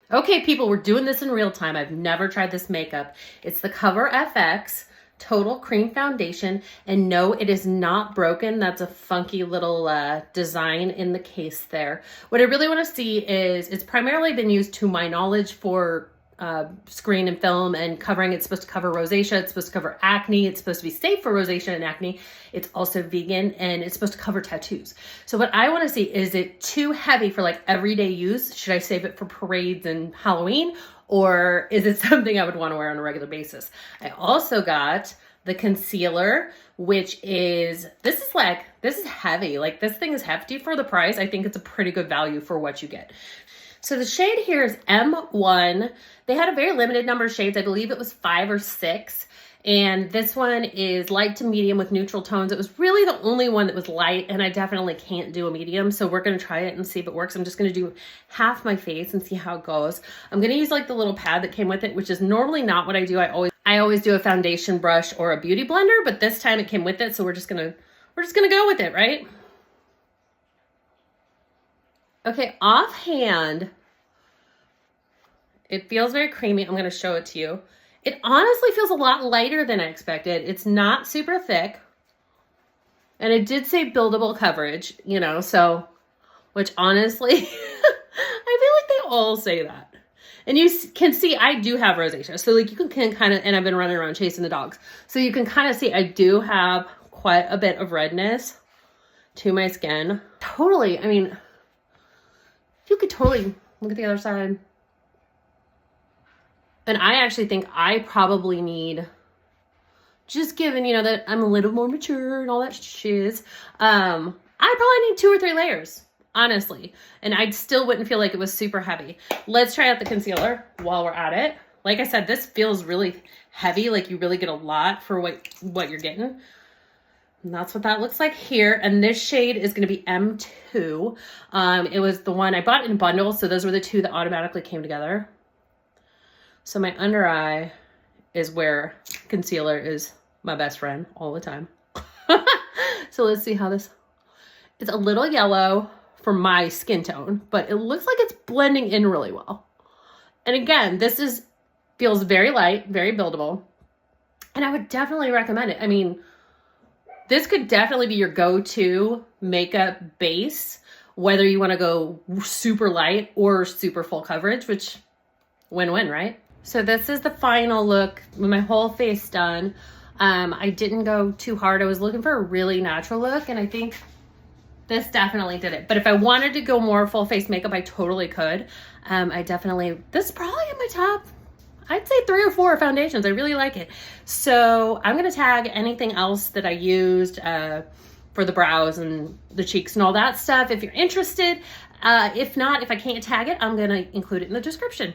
Okay, people, we're doing this in real time. I've never tried this makeup. It's the Cover FX Total Cream Foundation. And no, it is not broken. That's a funky little design in the case there. What I really want to see is it's primarily been used, to my knowledge, for screen and film and covering. It's supposed to cover rosacea. It's supposed to cover acne. It's supposed to be safe for rosacea and acne. It's also vegan, and it's supposed to cover tattoos. So what I want to see, is it too heavy for like everyday use? Should I save it for parades and Halloween? Or is it something I would want to wear on a regular basis? I also got the concealer, which is, this is heavy. Like, this thing is hefty for the price. I think it's a pretty good value for what you get. So the shade here is M1. They had a very limited number of shades. I believe it was 5 or 6. And this one is light to medium with neutral tones. It was really the only one that was light, and I definitely can't do a medium. So we're going to try it and see if it works. I'm just going to do half my face and see how it goes. I'm going to use like the little pad that came with it, which is normally not what I do. I always do a foundation brush or a beauty blender, but this time it came with it. So we're just going to go with it, right? Okay, offhand, it feels very creamy. I'm going to show it to you. It honestly feels a lot lighter than I expected. It's not super thick. And it did say buildable coverage, you know, so, which honestly, I feel like they all say that. And you can see I do have rosacea. So like you can kind of, and I've been running around chasing the dogs. So you can kind of see I do have quite a bit of redness to my skin. Totally, I mean, you could totally look at the other side. And I actually think I probably need, just given, you know, that I'm a little more mature and all that shiz, I probably need 2 or 3 layers, honestly. And I still wouldn't feel like it was super heavy. Let's try out the concealer while we're at it. Like I said, this feels really heavy, like you really get a lot for what you're getting. And that's what that looks like here. And this shade is going to be M2. It was the one I bought in bundles, so those were the 2 that automatically came together. So my under eye is where concealer is my best friend all the time. So let's see how this, it's a little yellow for my skin tone, but it looks like it's blending in really well. And again, this feels very light, very buildable. And I would definitely recommend it. I mean, this could definitely be your go-to makeup base, whether you want to go super light or super full coverage, which win-win, right? So this is the final look with my whole face done. I didn't go too hard. I was looking for a really natural look, and I think this definitely did it. But if I wanted to go more full face makeup, I totally could. This is probably in my top, I'd say 3 or 4 foundations. I really like it. So I'm going to tag anything else that I used for the brows and the cheeks and all that stuff if you're interested. If not, if I can't tag it, I'm going to include it in the description.